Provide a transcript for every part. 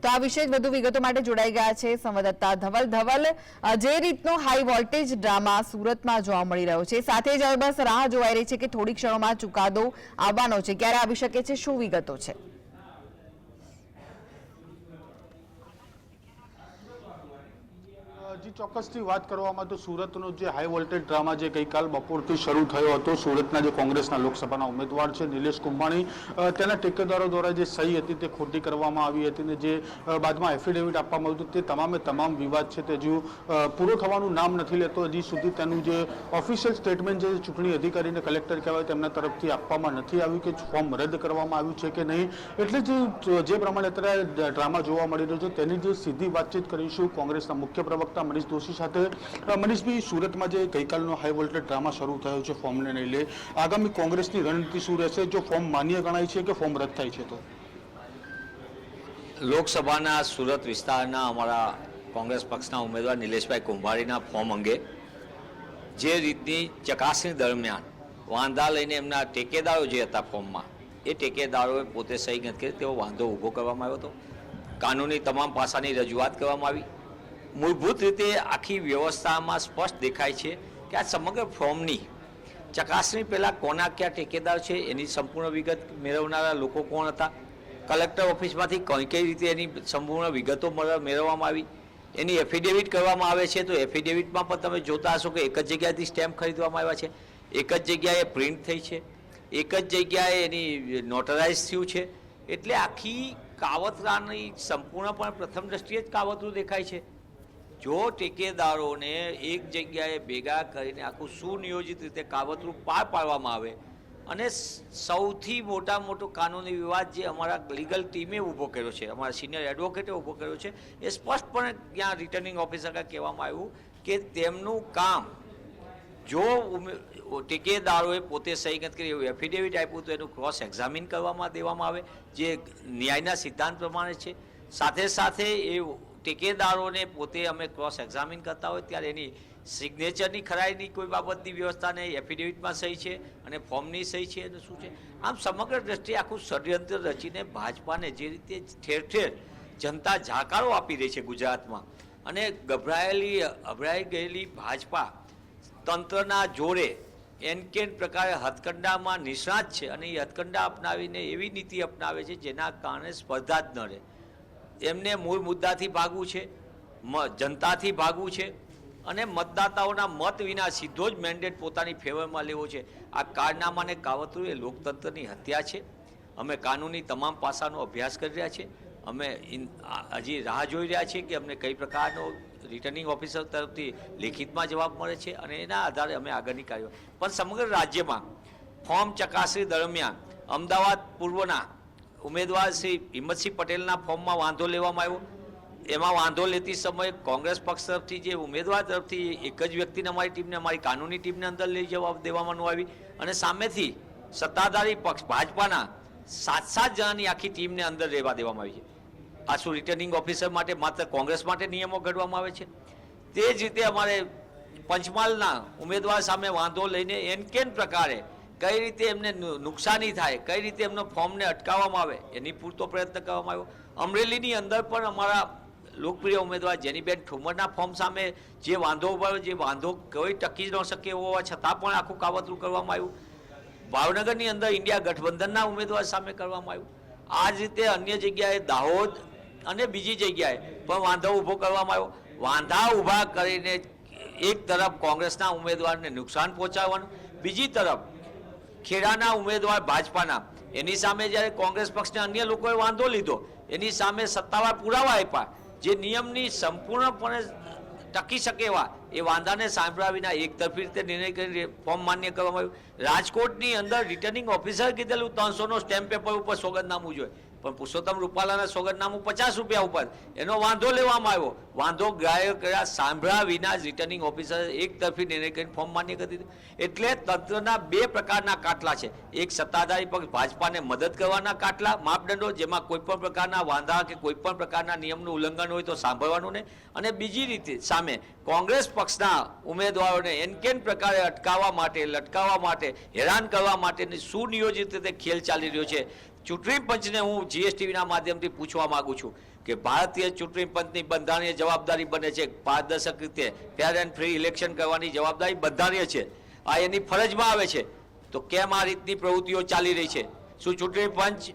તો આ વિશે વધુ વિગતો માટે જોડાઈ ગયા છે સંવાદદાતા ધવલ, જે રીતનો હાઈ વોલ્ટેજ ડ્રામા સુરતમાં જોવા મળી રહ્યો છે, સાથે જ હવે બસ રાહ જોવાઈ રહી છે કે થોડી ક્ષણોમાં ચુકાદો આવવાનો છે, ક્યારે આવી શકે છે, શું વિગતો છે? જી ચોક્કસથી વાત કરવામાં તો સુરતનો જે હાઈ વોલ્ટેજ ડ્રામા જે ગઈકાલ બપોરથી શરૂ થયો હતો, સુરતના જે કોંગ્રેસના લોકસભાના ઉમેદવાર છે નિલેશ કુંભાણી, તેના ટેકેદારો દ્વારા જે સહી હતી તે ખોટી કરવામાં આવી હતી અને જે બાદમાં એફિડેવિટ આપવામાં આવ્યું હતું, તે તમામ વિવાદ છે તે હજુ પૂરો થવાનું નામ નથી લેતો. હજી સુધી તેનું જે ઓફિશિયલ સ્ટેટમેન્ટ જે ચૂંટણી અધિકારીને કલેક્ટર કહેવાય તેમના તરફથી આપવામાં નથી આવ્યું કે ફોર્મ રદ કરવામાં આવ્યું છે કે નહીં. એટલે જે પ્રમાણે અત્યારે ડ્રામા જોવા મળી રહ્યો છે તેની જે સીધી વાતચીત કરીશું કોંગ્રેસના મુખ્ય પ્રવક્તા મનીષ દોશી સાથે. મનીષભાઈ, સુરતમાં જે ગઈકાલનો હાઈ વોલ્ટેજ ડ્રામા શરૂ થયો છે ફોર્મને લઈને, આગામી કોંગ્રેસની રણનીતિ શું રહેશે જો ફોર્મ માન્ય ગણાય છે કે ફોર્મ રદ થાય છે? તો લોકસભાના સુરત વિસ્તારના અમારા કોંગ્રેસ પક્ષના ઉમેદવાર નિલેશભાઈ કુંભાણીના ફોર્મ અંગે જે રીતની ચકાસણી દરમિયાન વાંધા લઈને એમના ટેકેદારો જે હતા ફોર્મમાં, એ ટેકેદારોએ પોતે સહી નથી કરી, તેવો વાંધો ઊભો કરવામાં આવ્યો હતો. કાનૂની તમામ પાસાની રજૂઆત કરવામાં આવી. મૂળભૂત રીતે આખી વ્યવસ્થામાં સ્પષ્ટ દેખાય છે કે આ સમગ્ર ફોર્મની ચકાસણી પહેલાં કોના ક્યાં ટેકેદાર છે એની સંપૂર્ણ વિગત મેળવનારા લોકો કોણ હતા, કલેક્ટર ઓફિસમાંથી કઈ રીતે એની સંપૂર્ણ વિગતો મેળવવામાં આવી, એની એફિડેવિટ કરવામાં આવે છે. તો એફિડેવિટમાં પણ તમે જોતા હશો કે એક જ જગ્યાએથી સ્ટેમ્પ ખરીદવામાં આવ્યા છે, એક જ જગ્યાએ પ્રિન્ટ થઈ છે, એક જ જગ્યાએ એની નોટરાઇઝ થયું છે. એટલે આખી કાવતરાની સંપૂર્ણપણે પ્રથમ દ્રષ્ટિએ જ કાવતરું દેખાય છે. જો ટેકેદારોને એક જગ્યાએ ભેગા કરીને આખું સુનિયોજિત રીતે કાવતરું પાર પાડવામાં આવે અને સૌથી મોટો કાનૂની વિવાદ જે અમારા લીગલ ટીમે ઊભો કર્યો છે, અમારા સિનિયર એડવોકેટે ઊભો કર્યો છે, એ સ્પષ્ટપણે ત્યાં રિટર્નિંગ ઓફિસર કહેવામાં આવ્યું કે તેમનું કામ જો ટેકેદારોએ પોતે સહી નથી કરી એવું એફિડેવિટ આપ્યું તો એનું ક્રોસ એક્ઝામિન દેવામાં આવે, જે ન્યાયના સિદ્ધાંત પ્રમાણે છે. સાથે સાથે એ ટેકેદારોને પોતે અમે ક્રોસ એક્ઝામિન કરતા હોય ત્યારે એની સિગ્નેચરની ખરાઈની કોઈ બાબતની વ્યવસ્થા નહીં, એફિડેવિટમાં સહી છે અને ફોર્મની સહી છે અને શું છે. આમ સમગ્ર દ્રષ્ટિએ આખું ષડયંત્ર રચીને ભાજપાને જે રીતે ઠેર ઠેર જનતા જાકારો આપી રહી છે ગુજરાતમાં, અને અભરાઈ ગયેલી ભાજપા તંત્રના જોડે એનકેન પ્રકારે હથકંડામાં નિષ્ણાત છે અને એ હથકંડા અપનાવીને એવી નીતિ અપનાવે છે જેના કારણે સ્પર્ધા જ ન રહે. એમને મૂળ મુદ્દાથી ભાગવું છે, જનતાથી ભાગવું છે અને મતદાતાઓના મત વિના સીધો જ મેન્ડેટ પોતાની ફેવરમાં લેવો છે. આ કારનામા અને કાવતરું એ લોકતંત્રની હત્યા છે. અમે કાનૂની તમામ પાસાનો અભ્યાસ કરી રહ્યા છીએ. અમે હજી રાહ જોઈ રહ્યા છીએ કે અમને કઈ પ્રકારનો રિટર્નિંગ ઓફિસર તરફથી લેખિતમાં જવાબ મળે છે અને એના આધારે અમે આગળની કાર્યવાહી. પણ સમગ્ર રાજ્યમાં ફોર્મ ચકાસણી દરમિયાન અમદાવાદ પૂર્વના ઉમેદવાર શ્રી હિંમતસિંહ પટેલના ફોર્મમાં વાંધો લેવામાં આવ્યો. એમાં વાંધો લેતી સમયે કોંગ્રેસ પક્ષ તરફથી જે ઉમેદવાર તરફથી એક જ વ્યક્તિને અમારી ટીમને, અમારી કાનૂની ટીમને અંદર લઈ જવા દેવામાં આવી અને સામેથી સત્તાધારી પક્ષ ભાજપાના 7 જણાની આખી ટીમને અંદર રહેવા દેવામાં આવી છે. આ શું રિટર્નિંગ ઓફિસર માટે માત્ર કોંગ્રેસ માટે નિયમો ઘડવામાં આવે છે? તે જ રીતે અમારે પંચમહાલના ઉમેદવાર સામે વાંધો લઈને એનકેન પ્રકારે કઈ રીતે એમને નુકસાની થાય, કઈ રીતે એમનો ફોર્મને અટકાવવામાં આવે એની પૂરતો પ્રયત્ન કરવામાં આવ્યો. અમરેલીની અંદર પણ અમારા લોકપ્રિય ઉમેદવાર જેનીબેન ઠુમરના ફોર્મ સામે જે વાંધો ઉભાયો, જે વાંધો કોઈ ટકી ન શકે એવો હોવા છતાં પણ આખું કાવતરું કરવામાં આવ્યું. ભાવનગરની અંદર ઇન્ડિયા ગઠબંધનના ઉમેદવાર સામે કરવામાં આવ્યું. આ જ રીતે અન્ય જગ્યાએ દાહોદ અને બીજી જગ્યાએ પણ વાંધો ઊભો કરવામાં આવ્યો. વાંધા ઊભા કરીને એક તરફ કોંગ્રેસના ઉમેદવારને નુકસાન પહોંચાડવાનું, બીજી તરફ ખેડાના ઉમેદવાર ભાજપાના એની સામે જ્યારે કોંગ્રેસ પક્ષના અન્ય લોકોએ વાંધો લીધો એની સામે સત્તાવાર પુરાવા આપ્યા જે નિયમની સંપૂર્ણપણે ટકી શકે એવા એ વાંધાને સાંભળ્યા વિના એકતરફી રીતે નિર્ણય કરીને ફોર્મ માન્ય કરવામાં આવ્યું. રાજકોટની અંદર રિટર્નિંગ ઓફિસર કીધેલું 300નો સ્ટેમ્પ પેપર ઉપર સોગંદનામું જોઈએ, પણ પુરુષોત્તમ રૂપાલાના સોગંદનામું 50 રૂપિયા ઉપર એનો વાંધો લેવામાં આવ્યો. વાંધો ગ્રાહ્ય કર્યા સાંભળ્યા વિના જ રિટર્નિંગ ઓફિસર એકતરફી નિર્ણય કરીને ફોર્મ માન્ય કરી દીધું. એટલે તંત્રના બે પ્રકારના કાટલા છે. એક સત્તાધારી પક્ષ ભાજપાને મદદ કરવાના કાટલા માપદંડો, જેમાં કોઈ પણ પ્રકારના વાંધા કે કોઈ પણ પ્રકારના નિયમનું ઉલ્લંઘન હોય તો સાંભળવાનું નહીં, અને બીજી રીતે સામે કોંગ્રેસ પક્ષના ઉમેદવારોને એનકેન પ્રકારે અટકાવવા માટે, લટકાવવા માટે, હેરાન કરવા માટેની સુનિયોજિત રીતે ખેલ ચાલી રહ્યો છે. ચૂંટણી પંચને હું જીએસટીવીના માધ્યમથી પૂછવા માંગુ છું કે ભારતીય ચૂંટણી પંચની બંધારણીય જવાબદારી બને છે પારદર્શક રીતે ફેર એન્ડ ફ્રી ઇલેક્શન કરવાની જવાબદારી બંધારણીય છે, આ એની ફરજમાં આવે છે, તો કેમ આ રીતની પ્રવૃત્તિઓ ચાલી રહી છે? શું ચૂંટણી પંચ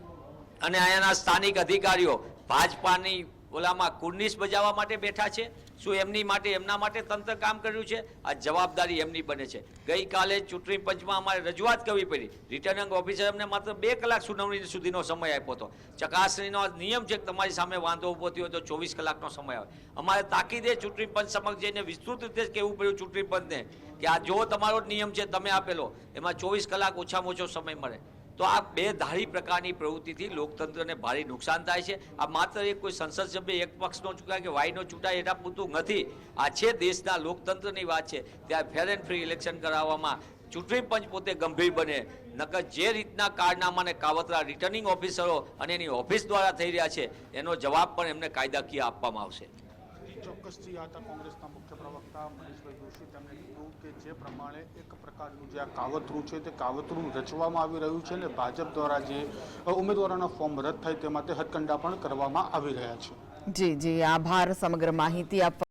અને અહીંયાના સ્થાનિક અધિકારીઓ ભાજપાની ઓલામાં કુર્નિશ બજાવવા માટે બેઠા છે? શું એમના માટે તંત્ર કામ કર્યું છે? આ જવાબદારી એમની બને છે. ગઈકાલે ચૂંટણી પંચમાં અમારે રજૂઆત કરવી પડી. રિટર્નિંગ ઓફિસર અમને માત્ર 2 કલાક સુનાવણી સુધીનો સમય આપ્યો હતો. ચકાસણીનો નિયમ છે કે તમારી સામે વાંધો ઊભો થયો તો 24 કલાકનો સમય આવે. અમારે તાકીદે ચૂંટણી પંચ સમક્ષ જઈને વિસ્તૃત રીતે કહેવું પડ્યું ચૂંટણી પંચને કે આ જો તમારો નિયમ છે તમે આપેલો એમાં 24 કલાક ઓછામાં ઓછો સમય મળે. તો આ બે ધારી પ્રકારની પ્રવૃત્તિથી લોકતંત્રને ભારે નુકસાન થાય છે. આ માત્ર એક કોઈ સંસદ સભ્ય એક પક્ષનો ચૂંટાય કે વાયનો ચૂંટાય એના પૂરતું નથી. આ છે દેશના લોકતંત્રની વાત છે. ત્યાં ફેર એન્ડ ફ્રી ઇલેક્શન કરાવવામાં ચૂંટણી પંચ પોતે ગંભીર બને. નકર જે રીતના કારનામા અને કાવતરા રિટર્નિંગ ઓફિસરો અને એની ઓફિસ દ્વારા થઈ રહ્યા છે એનો જવાબ પણ એમને કાયદાકીય આપવામાં આવશે. ચોક્કસથી આ હતા કોંગ્રેસના મુખ્ય પ્રવક્તા મનીષભાઈ જોશી. તેમણે કીધું કે જે પ્રમાણે એક પ્રકારનું જે આ કાવતરું છે તે કાવતરું રચવામાં આવી રહ્યું છે અને ભાજપ દ્વારા જે ઉમેદવારોના ફોર્મ રદ થાય તે માટે હથકંડા પણ કરવામાં આવી રહ્યા છે. જી જી, આભાર સમગ્ર માહિતી આપવા.